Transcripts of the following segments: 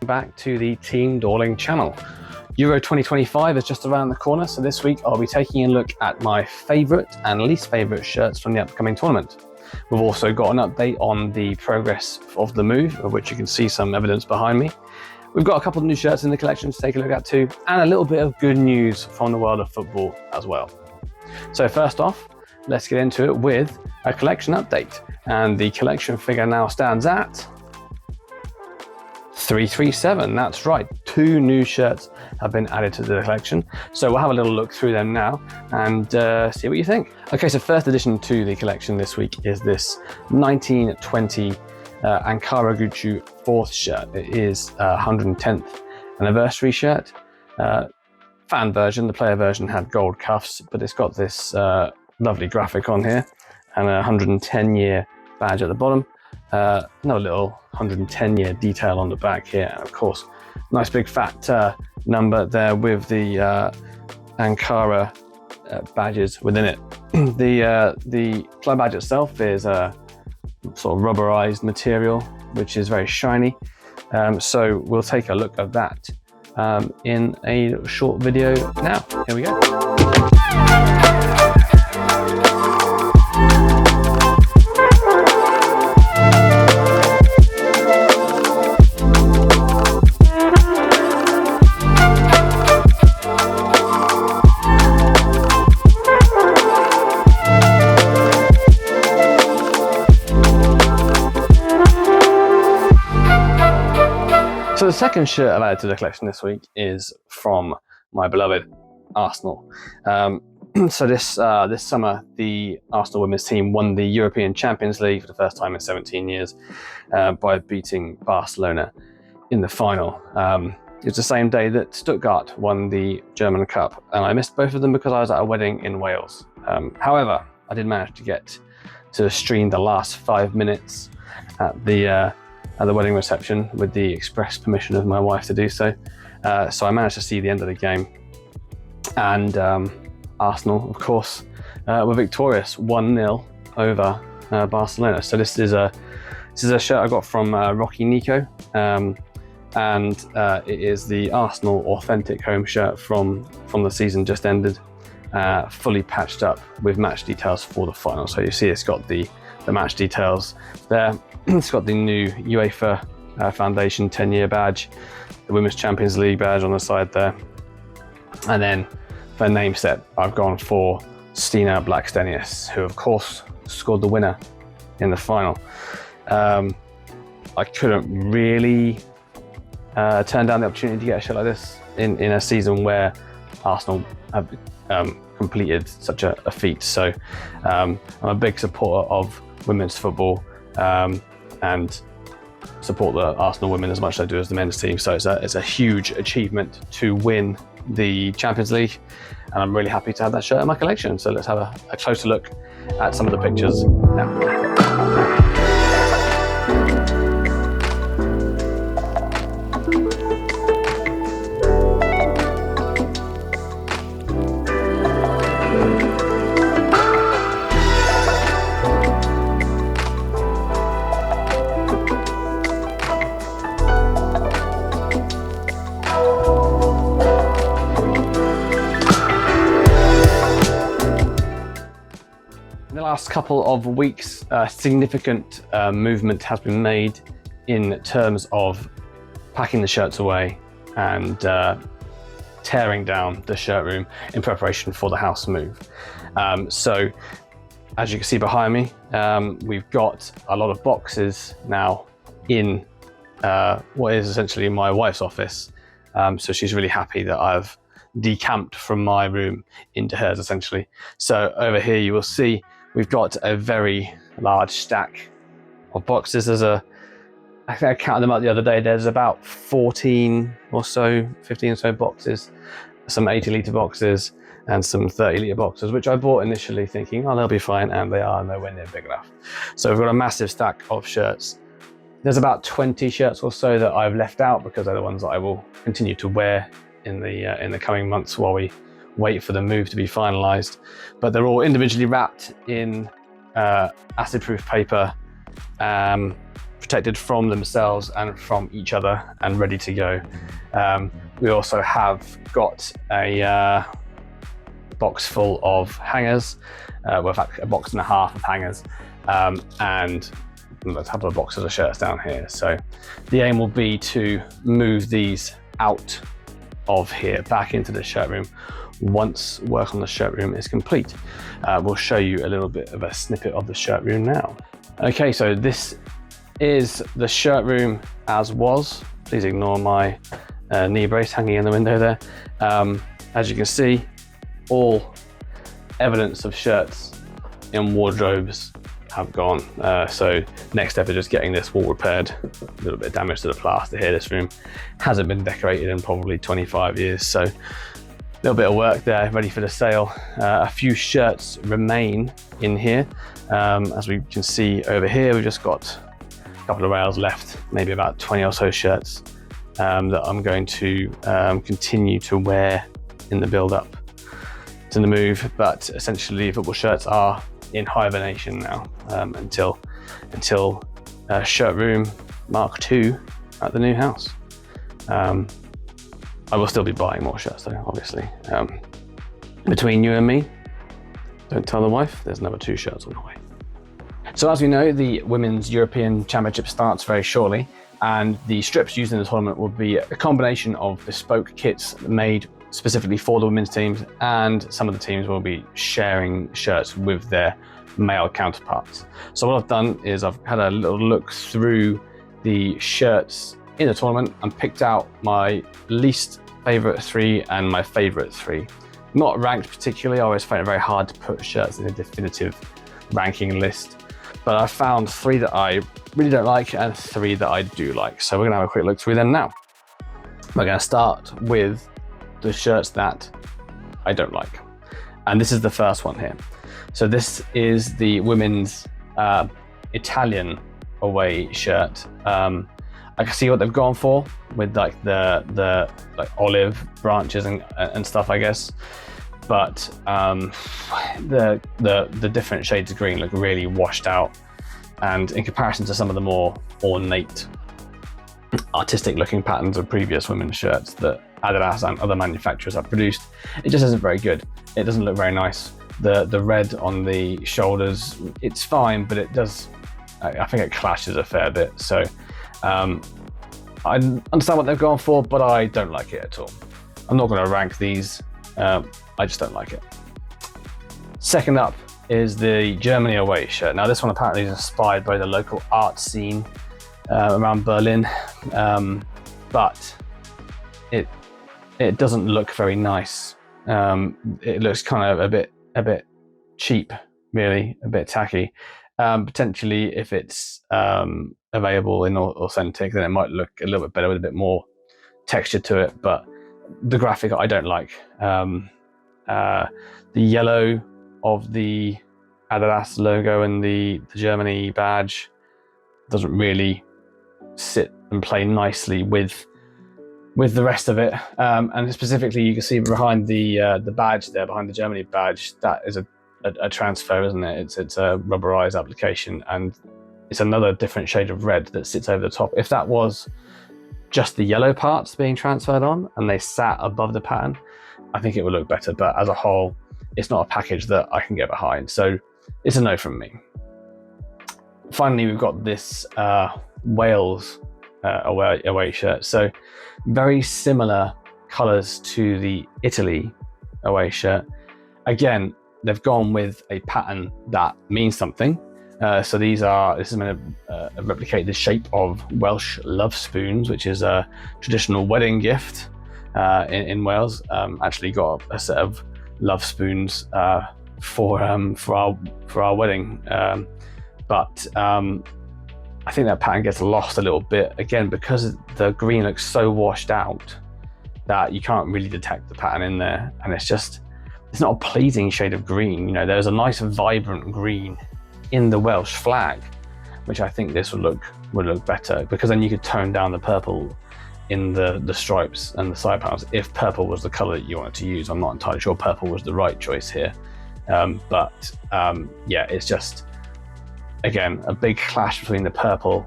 welcome back to the Team Dorling channel. Euro 2025 is just around the corner, so this week I'll be taking a look at my favourite and least favourite shirts from the upcoming tournament. We've also got an update on the progress of the move, of which you can see some evidence behind me. We've got a couple of new shirts in the collection to take a look at too, and a little bit of good news from the world of football as well. So first off, let's get into it with a collection update. And the collection figure now stands at 337. That's right, 2 new shirts have been added to the collection. So we'll have a little look through them now and see what you think. Okay, so first addition to the collection this week is this 1920 Ankara Gucci 4th shirt. It is a 110th anniversary shirt. Fan version, the player version had gold cuffs, but it's got this lovely graphic on here and a 110-year badge at the bottom. Another little 110-year detail on the back here, and of course nice big fat number there with the Ankara badges within it. The club badge itself is a sort of rubberized material which is very shiny, so we'll take a look at that in a short video now. Here we go. So the second shirt I've added to the collection this week is from my beloved Arsenal. So this summer, the Arsenal women's team won the European Champions League for the first time in 17 years by beating Barcelona in the final. It was the same day that Stuttgart won the German Cup, and I missed both of them because I was at a wedding in Wales. However, I did manage to get to stream the last 5 minutes at the wedding reception with the express permission of my wife to do so. So I managed to see the end of the game, and Arsenal, of course, were victorious 1-0 over Barcelona. So this is a shirt I got from Rocky Nico, and it is the Arsenal authentic home shirt from the season just ended, fully patched up with match details for the final. So you see it's got the match details there. It's got the new UEFA Foundation 10-year badge, the Women's Champions League badge on the side there. And then for name set, I've gone for Stina Blackstenius, who of course scored the winner in the final. I couldn't really turn down the opportunity to get a shirt like this in a season where Arsenal have completed such a feat. So I'm a big supporter of women's football, and support the Arsenal women as much as I do as the men's team. So it's a huge achievement to win the Champions League, and I'm really happy to have that shirt in my collection. So let's have a closer look at some of the pictures now. In the last couple of weeks, significant movement has been made in terms of packing the shirts away and tearing down the shirt room in preparation for the house move. So as you can see behind me, we've got a lot of boxes now in what is essentially my wife's office. So she's really happy that I've decamped from my room into hers essentially. So over here you will see we've got a very large stack of boxes. I think I counted them up the other day. There's about 14 or so, 15 or so boxes, some 80-litre boxes and some 30-litre boxes, which I bought initially thinking, oh, they'll be fine, and they are nowhere near big enough. So we've got a massive stack of shirts. There's about 20 shirts or so that I've left out because they're the ones that I will continue to wear in the coming months while we wait for the move to be finalized. But they're all individually wrapped in acid-proof paper, protected from themselves and from each other and ready to go. We also have got a box full of hangers, well, in fact, a box and a half of hangers, and a couple of boxes of shirts down here. So the aim will be to move these out of here back into the shirt room once work on the shirt room is complete. We'll show you a little bit of a snippet of the shirt room now. Okay, so this is the shirt room as was. Please ignore my knee brace hanging in the window there. As you can see, all evidence of shirts in wardrobes have gone. So next step is just getting this wall repaired. A little bit of damage to the plaster here. This room hasn't been decorated in probably 25 years. So a little bit of work there, ready for the sale. A few shirts remain in here. As we can see over here, we've just got a couple of rails left, maybe about 20 or so shirts that I'm going to continue to wear in the build up to the move. But essentially football shirts are in hibernation now until shirt room Mark II at the new house. I will still be buying more shirts though, obviously. Between you and me, don't tell the wife, there's another 2 shirts on the way. So as we know, the Women's European Championship starts very shortly, and the strips used in the tournament will be a combination of bespoke kits made specifically for the women's teams, and some of the teams will be sharing shirts with their male counterparts. So what I've done is I've had a little look through the shirts in the tournament and picked out my least favorite 3 and my favorite 3. Not ranked particularly, I always find it very hard to put shirts in a definitive ranking list, but I found 3 that I really don't like and 3 that I do like. So we're gonna have a quick look through them now. We're gonna start with the shirts that I don't like. And this is the first one here. So this is the women's Italian away shirt. I can see what they've gone for with like the like olive branches and stuff, I guess. But the different shades of green look really washed out. And in comparison to some of the more ornate, artistic looking patterns of previous women's shirts that Adidas and other manufacturers have produced, it just isn't very good. It doesn't look very nice. The red on the shoulders, it's fine, but it does, I think it clashes a fair bit. So I understand what they've gone for, but I don't like it at all. I'm not going to rank these. I just don't like it. Second up is the Germany away shirt. Now this one apparently is inspired by the local art scene around Berlin, but it doesn't look very nice. It looks kind of a bit cheap, really, a bit tacky. Potentially, if it's available in authentic, then it might look a little bit better with a bit more texture to it. But the graphic I don't like. The yellow of the Adidas logo and the Germany badge doesn't really sit and play nicely with the rest of it. And specifically, you can see behind the badge there, behind the Germany badge, that is a transfer, isn't it? It's a rubberized application, and it's another different shade of red that sits over the top. If that was just the yellow parts being transferred on and they sat above the pattern, I think it would look better. But as a whole, it's not a package that I can get behind. So it's a no from me. Finally, we've got this Wales away shirt. So very similar colors to the Italy away shirt. Again, they've gone with a pattern that means something. So this is going to replicate the shape of Welsh love spoons, which is a traditional wedding gift in Wales. Actually got a set of love spoons for our wedding, but I think that pattern gets lost a little bit again because the green looks so washed out that you can't really detect the pattern in there, and it's not a pleasing shade of green. You know, there's a nice vibrant green in the Welsh flag, which I think this would look better, because then you could tone down the purple in the stripes and the side panels if purple was the color that you wanted to use. I'm not entirely sure purple was the right choice here, but yeah, it's just, again, a big clash between the purple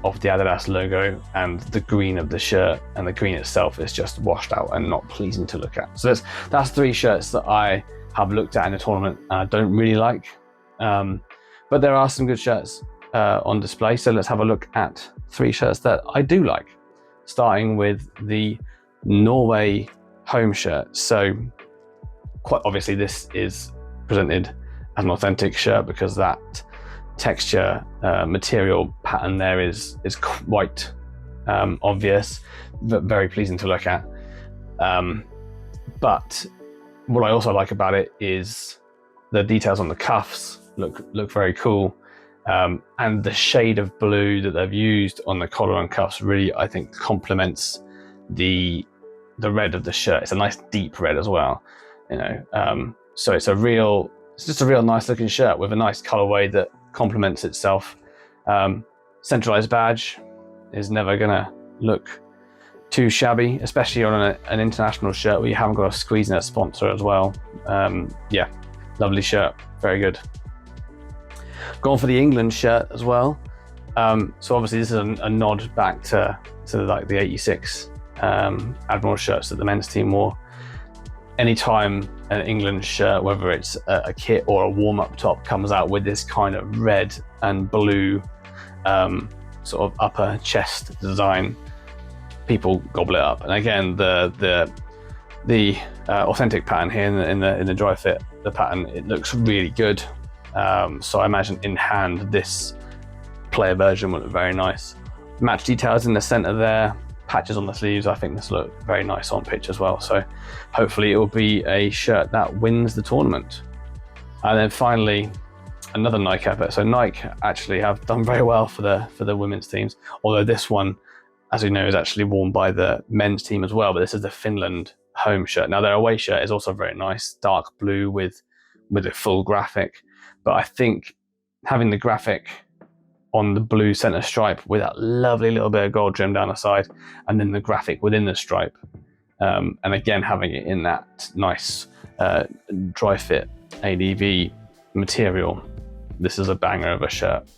of the Adidas logo and the green of the shirt, and the green itself is just washed out and not pleasing to look at. So that's 3 shirts that I have looked at in the tournament and I don't really like. But there are some good shirts on display. So let's have a look at 3 shirts that I do like, starting with the Norway home shirt. So quite obviously this is presented as an authentic shirt because that texture material pattern there is quite obvious, but very pleasing to look at. But what I also like about it is the details on the cuffs look very cool, and the shade of blue that they've used on the collar and cuffs really, I think, complements the red of the shirt. It's a nice deep red as well, you know. So it's just a real nice looking shirt with a nice colorway that complements itself. Centralized badge is never gonna look too shabby, especially on an international shirt where you haven't got a squeeze net sponsor as well. Yeah, lovely shirt, very good. Gone for the England shirt as well. So obviously this is a nod back to like the 86 Admiral shirts that the men's team wore. Anytime an England shirt, whether it's a kit or a warm-up top, comes out with this kind of red and blue sort of upper chest design, people gobble it up. And again, the authentic pattern here in the dry fit, the pattern, it looks really good. So I imagine in hand this player version will look very nice. Match details in the center there, patches on the sleeves. I think this will look very nice on pitch as well. So hopefully it will be a shirt that wins the tournament. And then finally, another Nike effort. So Nike actually have done very well for the women's teams, although this one, as we know, is actually worn by the men's team as well. But this is the Finland home shirt. Now their away shirt is also very nice, dark blue with a full graphic. But I think having the graphic on the blue center stripe with that lovely little bit of gold trim down the side, and then the graphic within the stripe, and again having it in that nice dry fit ADV material, this is a banger of a shirt.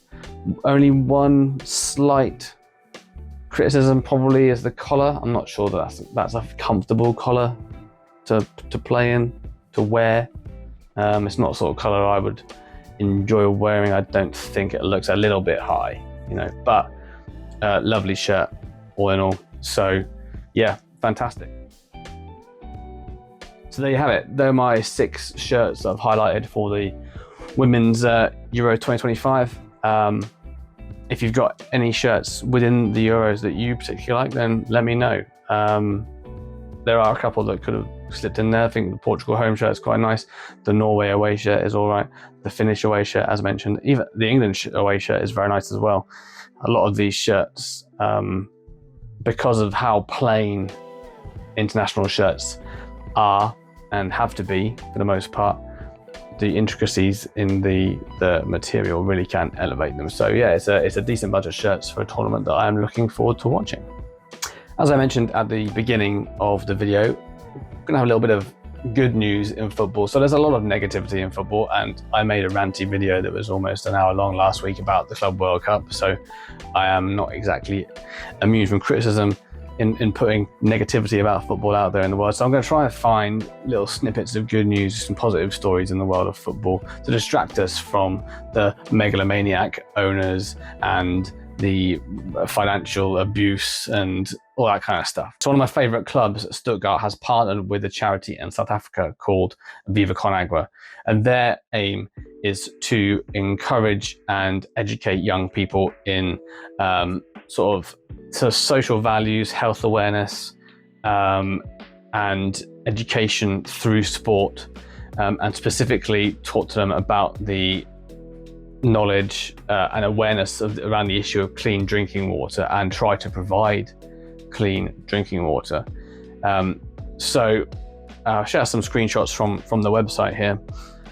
Only one slight criticism probably is the collar. I'm not sure that's a comfortable collar to play in, to wear. It's not the sort of color I would enjoy wearing. I don't think it looks a little bit high, you know, but lovely shirt all in all. So yeah, fantastic. So there you have it. They're my 6 shirts that I've highlighted for the women's Euro 2025. If you've got any shirts within the Euros that you particularly like, then let me know. There are a couple that could have slipped in there. I think the Portugal home shirt is quite nice. The Norway away shirt is all right. The Finnish away shirt, as mentioned, even the England away shirt is very nice as well. A lot of these shirts, because of how plain international shirts are and have to be for the most part, the intricacies in the material really can elevate them. So yeah, it's a decent bunch of shirts for a tournament that I am looking forward to watching. As I mentioned at the beginning of the video, we're gonna have a little bit of good news in football. So there's a lot of negativity in football, and I made a ranty video that was almost an hour long last week about the Club World Cup. So I am not exactly immune from criticism in putting negativity about football out there in the world. So I'm going to try and find little snippets of good news and positive stories in the world of football to distract us from the megalomaniac owners and the financial abuse and all that kind of stuff. So one of my favorite clubs, Stuttgart, has partnered with a charity in South Africa called Viva Con Agua, and their aim is to encourage and educate young people in sort of social values, health awareness, and education through sport, and specifically talk to them about the knowledge and awareness around the issue of clean drinking water, and try to provide clean drinking water. So I'll share some screenshots from the website here.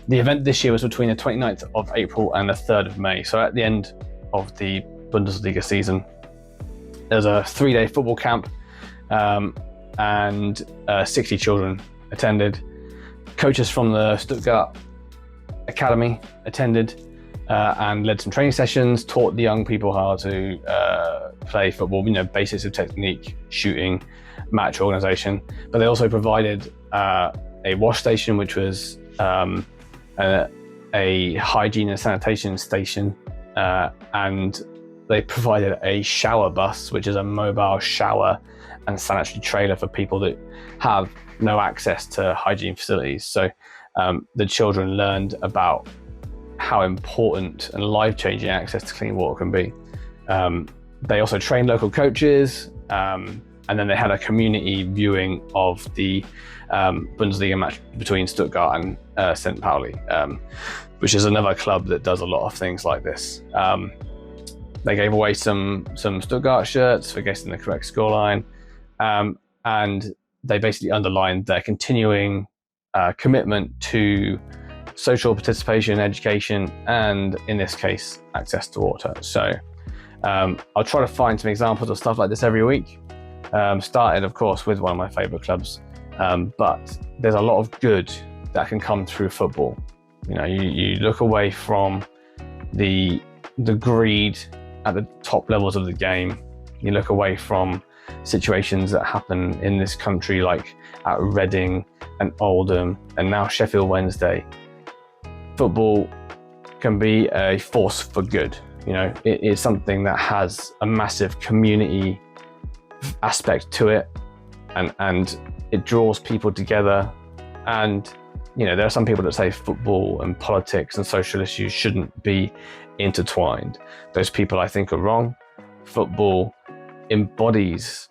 The event this year was between the 29th of April and the 3rd of May. So at the end of the Bundesliga season, there's a 3-day football camp, and 60 children attended. Coaches from the Stuttgart Academy attended. and led some training sessions, taught the young people how to play football, basics of technique, shooting, match organisation. But they also provided a wash station, which was a hygiene and sanitation station, and they provided a shower bus, which is a mobile shower and sanitary trailer for people that have no access to hygiene facilities. So the children learned about how important and life-changing access to clean water can be. They also trained local coaches, and then they had a community viewing of the Bundesliga match between Stuttgart and St. Pauli, which is another club that does a lot of things like this. They gave away some Stuttgart shirts for guessing the correct scoreline, and they basically underlined their continuing commitment to social participation, education, and in this case, access to water. So I'll try to find some examples of stuff like this every week. Started, of course, with one of my favorite clubs, but there's a lot of good that can come through football. You look away from the greed at the top levels of the game. You look away from situations that happen in this country, like at Reading and Oldham and now Sheffield Wednesday. Football can be a force for good. It is something that has a massive community aspect to it, and it draws people together. And there are some people that say football and politics and social issues shouldn't be intertwined. Those people, I think, are wrong. Football embodies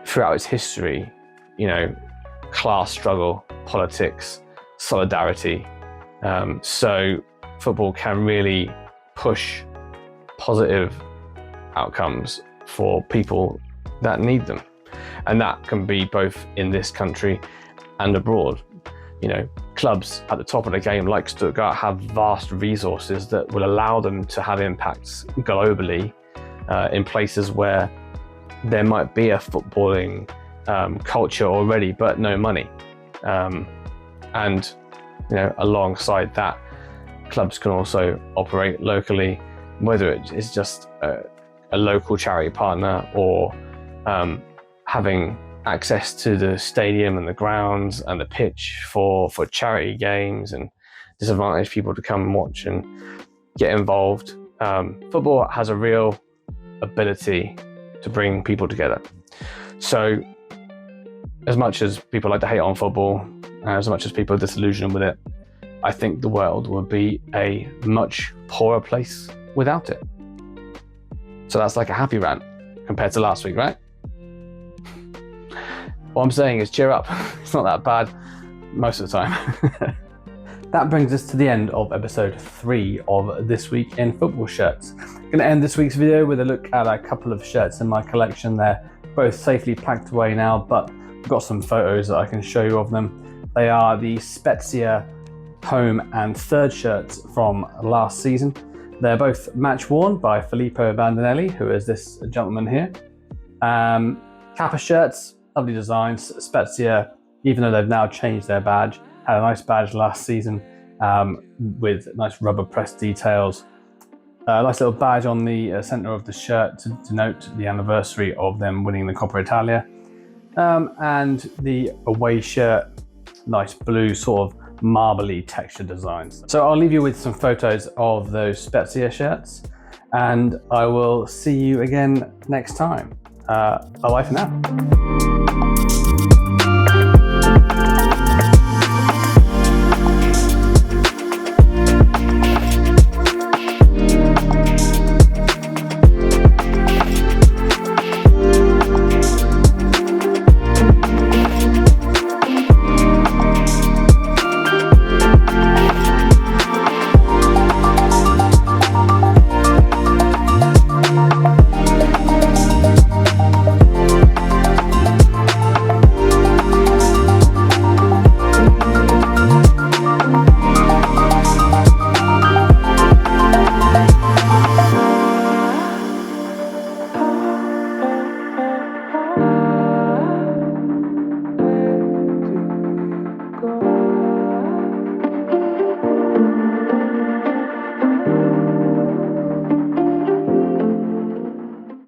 throughout its history, class struggle, politics, solidarity. So football can really push positive outcomes for people that need them. And that can be both in this country and abroad. Clubs at the top of the game like Stuttgart have vast resources that will allow them to have impacts globally in places where there might be a footballing culture already, but no money. And alongside that, clubs can also operate locally, whether it is just a local charity partner or having access to the stadium and the grounds and the pitch for charity games and disadvantaged people to come and watch and get involved. Football has a real ability to bring people together. So as much as people like to hate on football, as much as people are disillusioned with it, I think the world would be a much poorer place without it. So that's like a happy rant compared to last week, right? What I'm saying is cheer up. It's not that bad most of the time. That brings us to the end of episode 3 of This Week in Football Shirts. I'm going to end this week's video with a look at a couple of shirts in my collection. They're both safely packed away now, but I've got some photos that I can show you of them. They are the Spezia home and third shirts from last season. They're both match worn by Filippo Vandanelli, who is this gentleman here. Kappa shirts, lovely designs. Spezia, even though they've now changed their badge, had a nice badge last season with nice rubber press details. A nice little badge on the centre of the shirt to denote the anniversary of them winning the Coppa Italia. And the away shirt, nice blue sort of marbly texture designs. So I'll leave you with some photos of those Spezia shirts, and I will see you again next time. Bye-bye for now.